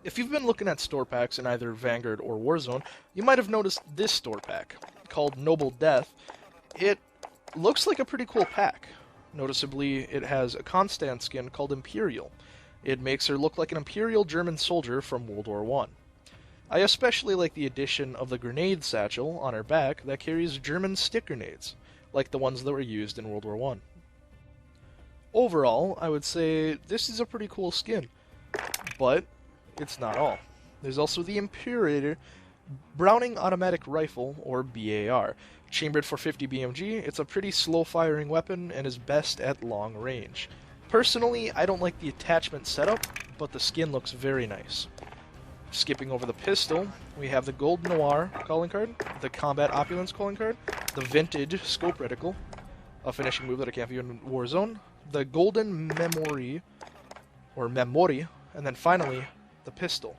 If you've been looking at store packs in either Vanguard or Warzone, you might have noticed this store pack, called Noble Death. It looks like a pretty cool pack. Noticeably, it has a Constant skin called Imperial. It makes her look like an Imperial German soldier from World War I. I especially like the addition of the grenade satchel on her back that carries German stick grenades, like the ones that were used in World War I. Overall, I would say this is a pretty cool skin, but it's not all. There's also the Imperator Browning Automatic Rifle, or BAR. Chambered for 50 BMG, it's a pretty slow-firing weapon and is best at long range. Personally, I don't like the attachment setup, but the skin looks very nice. Skipping over the pistol, we have the Gold Noir calling card, the Combat Opulence calling card, the Vintage Scope Reticle, a finishing move that I can't view in Warzone, the Golden Memory, and then finally, the pistol.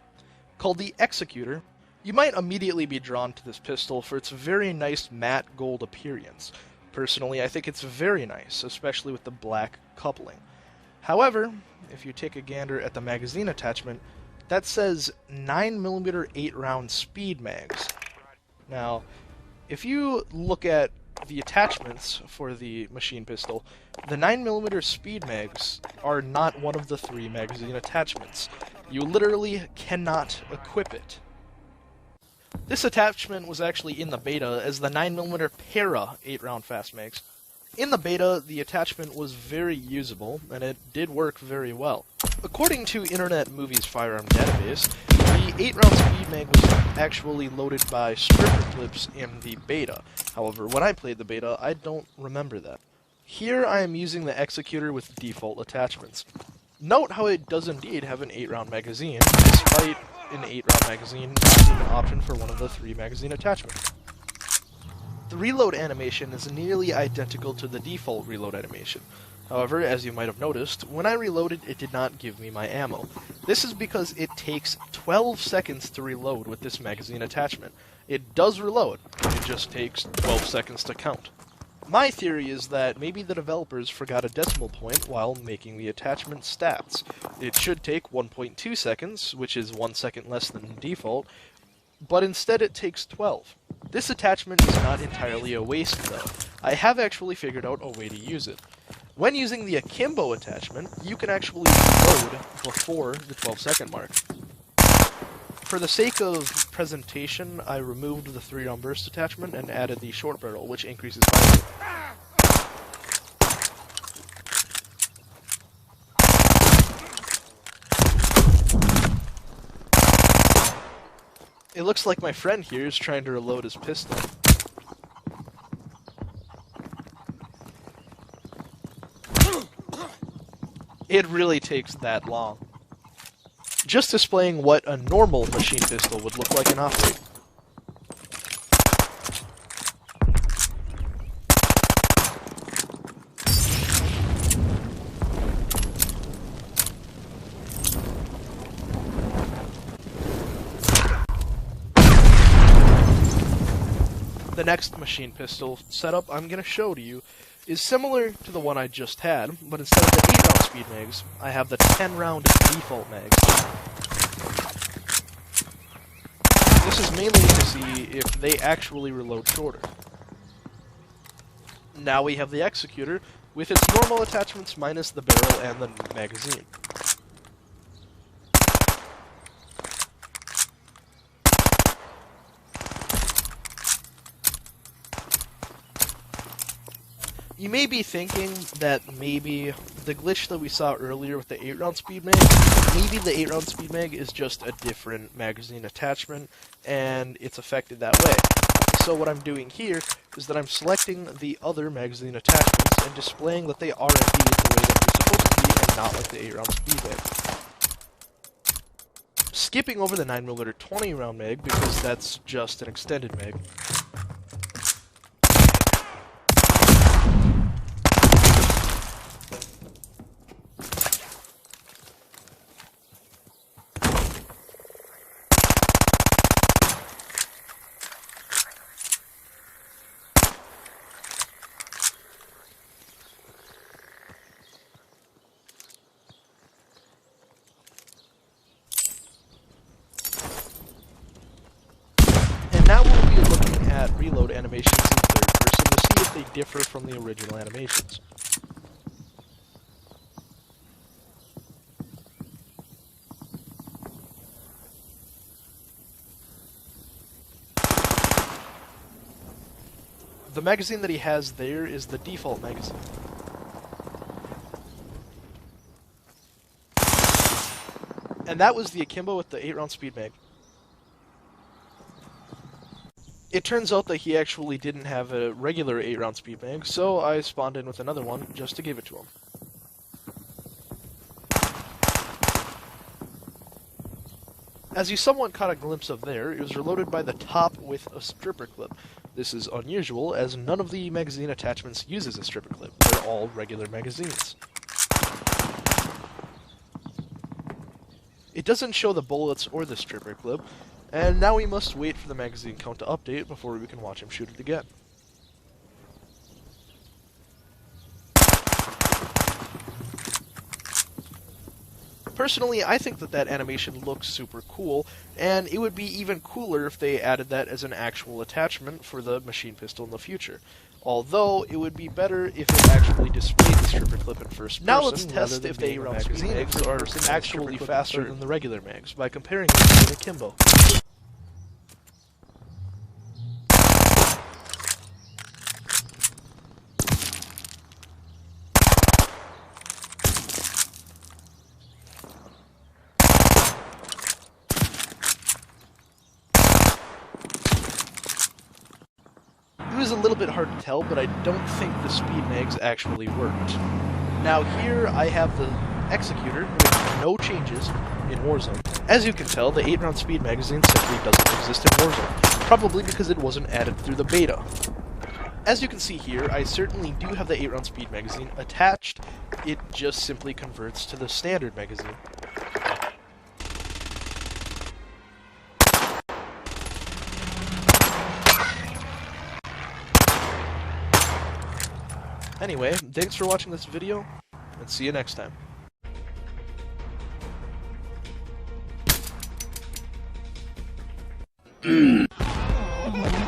Called the Executor, you might immediately be drawn to this pistol for its very nice matte gold appearance. Personally, I think it's very nice, especially with the black coupling. However, if you take a gander at the magazine attachment, that says 9mm 8-round speed mags. Now, if you look at the attachments for the machine pistol, the 9mm speed mags are not one of the 3 magazine attachments. You literally cannot equip it. This attachment was actually in the beta as the 9mm Para 8-round fast mags. In the beta, the attachment was very usable, and it did work very well. According to Internet Movies Firearm Database, the 8-round speed mag was actually loaded by stripper clips in the beta. However, when I played the beta, I don't remember that. Here I am using the Executor with default attachments. Note how it does indeed have an 8-round magazine, despite an 8-round magazine not being an option for one of the 3 magazine attachments. The reload animation is nearly identical to the default reload animation. However, as you might have noticed, when I reloaded, it did not give me my ammo. This is because it takes 12 seconds to reload with this magazine attachment. It does reload, it just takes 12 seconds to count. My theory is that maybe the developers forgot a decimal point while making the attachment stats. It should take 1.2 seconds, which is 1 second less than default, but instead it takes 12. This attachment is not entirely a waste though. I have actually figured out a way to use it. When using the Akimbo attachment, you can actually reload before the 12-second mark. For the sake of presentation, I removed the 3-round burst attachment and added the short barrel, which increases fire. It looks like my friend here is trying to reload his pistol. It really takes that long. Just displaying what a normal machine pistol would look like and operate. The next machine pistol setup I'm going to show to you is similar to the one I just had, but instead of the 8-round speed mags, I have the 10-round default mags. This is mainly to see if they actually reload shorter. Now we have the Executor with its normal attachments minus the barrel and the magazine. You may be thinking that maybe the glitch that we saw earlier with the 8-round speed mag, maybe the 8-round speed mag is just a different magazine attachment, and it's affected that way. So what I'm doing here is that I'm selecting the other magazine attachments and displaying that they are indeed the way that they're supposed to be and not like the 8-round speed mag. Skipping over the 9mm 20-round mag because that's just an extended mag. reload animations in third person to see if they differ from the original animations. The magazine that he has there is the default magazine. And that was the Akimbo with the 8-round speed mag. It turns out that he actually didn't have a regular 8-round speed mag, so I spawned in with another one just to give it to him. As you somewhat caught a glimpse of there, it was reloaded by the top with a stripper clip. This is unusual, as none of the magazine attachments uses a stripper clip. They're all regular magazines. It doesn't show the bullets or the stripper clip, and now we must wait for the magazine count to update before we can watch him shoot it again. Personally, I think that animation looks super cool, and it would be even cooler if they added that as an actual attachment for the machine pistol in the future. Although, it would be better if it actually displayed the stripper clip in first person. Now let's test if the 8-round speed mags are actually faster than the regular mags by comparing them to an Akimbo. It was a little bit hard to tell, but I don't think the speed mags actually worked. Now here I have the Executor with no changes in Warzone. As you can tell, the 8-round speed magazine simply doesn't exist in Warzone, probably because it wasn't added through the beta. As you can see here, I certainly do have the 8-round speed magazine attached, it just simply converts to the standard magazine. Anyway, thanks for watching this video, and see you next time.